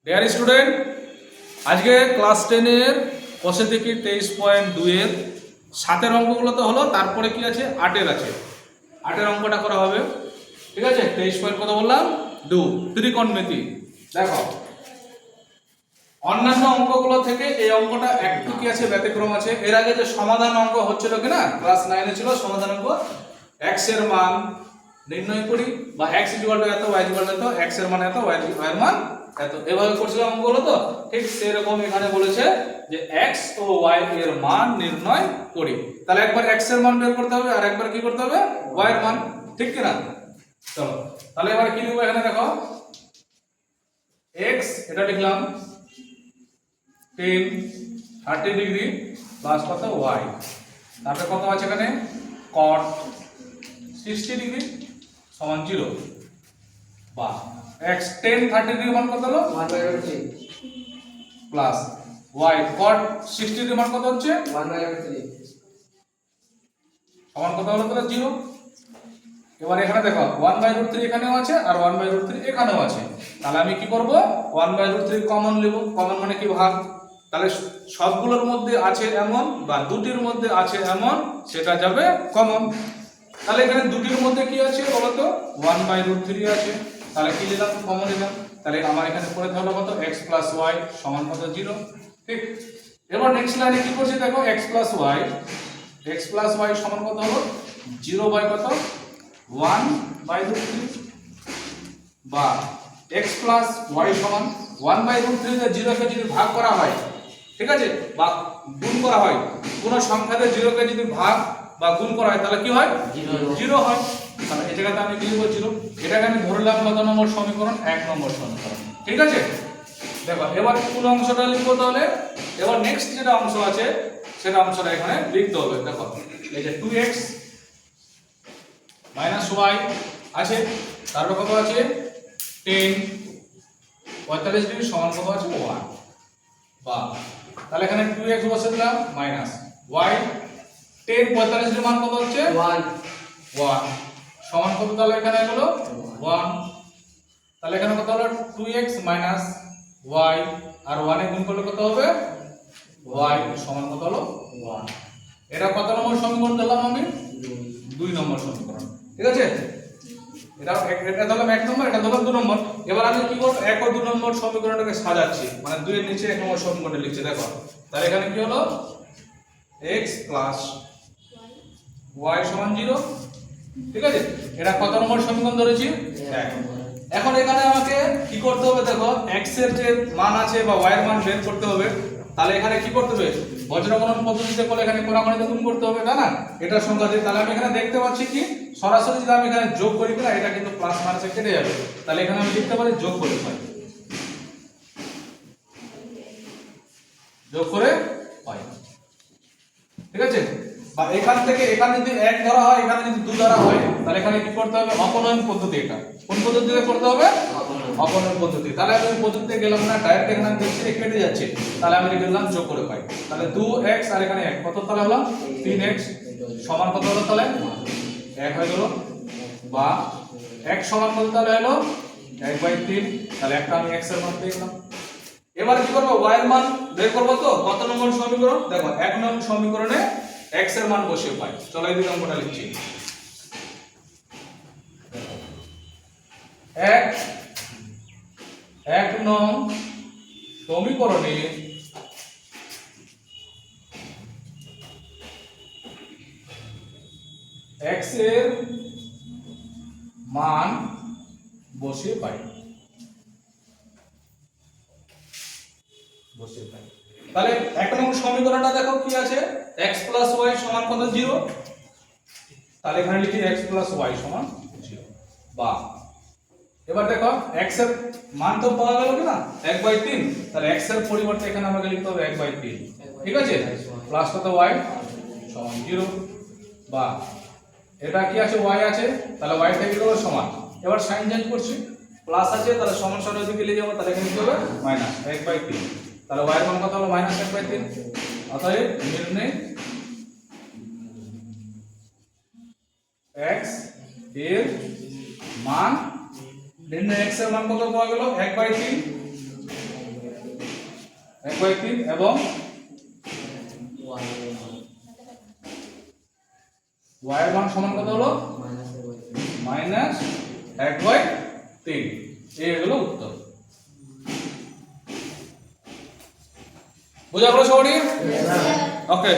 Dear student, আজকে class 10 এর কোষে থেকে 23.2 এর 7 এর অঙ্কগুলো তো হলো, তারপরে কি আছে 8 এর আছে। 8 এর অঙ্কটা করা হবে, ঠিক আছে। 23 পয়েন্ট কত বললাম, 2 ত্রিকোণমিতি। দেখো অন্যান্য অঙ্কগুলো থেকে এই অঙ্কটা একটু কি আছে, ব্যতিক্রম আছে। এর আগে যে সমাধান অঙ্ক হচ্ছিল কিনা, ক্লাস 9 এ ছিল সমাধান অঙ্ক, x এর মান নির্ণয় করি, বা x এত y এত, x এর মান এত, y এর মান এত, এভাবে করছিলাম অঙ্কগুলো। তো ঠিক সেরকম এখানে বলেছে যে x ও y এর মান নির্ণয় করি। তাহলে একবার x এর মান বের করতে হবে, আর একবার কি করতে হবে, y এর মান, ঠিক কি না? চলো তাহলে এবার কি লিখব, এখানে দেখো x এটা লিখলাম 10 30 ডিগ্রি প্লাস কত y, তারপরে কত আছে এখানে cot 60 ডিগ্রি সমান 0, বা x 10 30 ডিগ্রি মান কত হলো 1/3 প্লাস y cot 60 ডিগ্রি মান কত হচ্ছে 1/3 সমান কত হলো, তাহলে 0। এবার এখানে দেখো 1/√3 এখানেও আছে আর 1/√3 এখানেও আছে, তাহলে আমি কি করব 1/√3 কমন নেব। কমন মানে কি, ভাগ। তাহলে সবগুলোর মধ্যে আছে এমন, বা দুটির মধ্যে আছে এমন, সেটা যাবে কমন। তাহলে এখানে দুটির মধ্যে কি আছে বলতো, 1/√3 আছে, তাহলে কি নিলাম, কমন নিলাম। তাহলে আমার এখানে পড়ে থাকলো কত, x + y সমান কত 0, ঠিক। এবার নেক্সট লাইনে কি করছি দেখো, x + y সমান কত হলো 0 কত 1/√3, বা x + y সমান 1/√3 তে 0 কে যদি ভাগ করা হয়, ঠিক আছে, বা গুণ করা হয়, কোন সংখ্যাতে 0 কে যদি ভাগ বা গুণ করা হয় তাহলে কি হয়, 0 হয়। তাহলে এই জায়গাতে আমি কি লিখব 0। এটাকে আমি ধরলাম কত নম্বর সমীকরণ, 1 নম্বর সমীকরণ, ঠিক আছে। দেখো এবার কোন অংশটা লিখব, তাহলে এবার নেক্সট যেটা অংশ আছে সেটা অংশটা এখানে লিখতে হবে। দেখো এই যে 2x - y আছে, তারপর কত আছে 10 45 ডিগ্রি সমান কত আছে 1, বা তাহলে এখানে 2x বসে দিলাম মাইনাস y 10 45 ডিগ্রি মান কত হচ্ছে 1 সমান কত, তাহলে এখানে হলো 1। তাহলে এখানে কত হলো 2x - y, আর 1 এ গুণ করলে কত হবে y সমান কত হলো 1। এটা কত নম্বর সমীকরণ দিলাম আমি, 2 নম্বর সমীকরণ, ঠিক আছে। এটা ধরলাম 1 নম্বর, এটা ধরলাম 2 নম্বর। এবার আমি কি করব, 1 ও 2 নম্বর সমীকরণটাকে সাজাচ্ছি, মানে 2 এর নিচে 1 নম্বর সমীকরণটা লিখছি। দেখো তাহলে এখানে কি হলো, x + y সমান 0, ঠিক আছে। এটা কত নম্বর সমীকরণ ধরেছি, 1। এখন এখানে আমাকে কি করতে হবে, দেখো x এর যে মান আছে বা y এর মান বের করতে হবে। তাহলে এখানে কি করতে হবে, বজ্রগণন পদ্ধতিতে করলে এখানে কোণাকুণিতে গুণ করতে হবে, তাই না, এটার সংখ্যা দিয়ে। তাহলে আমি এখানে দেখতে পাচ্ছি কি, সরাসরি যদি আমি এখানে যোগ করি কিনা, এটা কিন্তু প্লাস মাইনাসে কেটে যাবে। তাহলে এখানে আমি লিখতে পারি যোগ করে পাই, যোগ করে পাই, ঠিক আছে। বা এখান থেকে এখানে যদি 1 ধরা হয়, এখানে যদি 2 ধরা হয়, তাহলে এখানে কি করতে হবে, অপনয়ন পদ্ধতি। এটা কোন পদ্ধতিতে করতে হবে, অপনয়ন পদ্ধতি। তাহলে আমি পদ্ধতিতে গেলাম না, ডাইরেক্ট এখানে দেখছি কেটে যাচ্ছে, তাহলে আমি লিখে দিলাম যোগ করে পাই। তাহলে 2x আর এখানে 1 কত, তাহলে হলো 3x সমান কত হলো, তাহলে 1 হয়ে গেল, বা x সমান কত, তাহলে হলো 1/3। তাহলে একটা আমি x এর মান পেয়ে গেলাম। এবার কি করব, y এর মান বের করব। তো কত নম্বর সমীকরণ, দেখো 1 নং সমীকরণে x এর মান বসিয়ে পাই। চলো এই দুই নম্বরটা লিখছি। 1 নং সমীকরণে x এর মান বসিয়ে পাই, তাহলে 1 নং সমীকরণটা দেখো কি আছে, x + y সমান কত 0। তাহলে এখানে লিখি x + y সমান 0, বা এবার দেখো x এর মান তো পাওয়া গেল কি না 1/3, তাহলে x এর পরিবর্তে এখানে আমাকে লিখতে হবে 1/3, ঠিক আছে, প্লাস কত y সমান 0, বা এটা কি আছে y আছে, তাহলে y থেকে গেল সমান। এবার সাইন চেঞ্জ করছি, প্লাস আছে তাহলে সমান সমান ওইদিকে নিয়ে যাব, তাহলে এখানে কি হবে মাইনাস 1/3। তাহলে y এর মান কত হলো -1/3। অতএব নির্ণয় x এর মান, নির্ণয় x এর মান কত পাওয়া গেল 1/3, 1/3 এবং y এর মান সমান কত হলো -1/3। এই হলো উত্তর। বোঝা গেল সবারই? ওকে।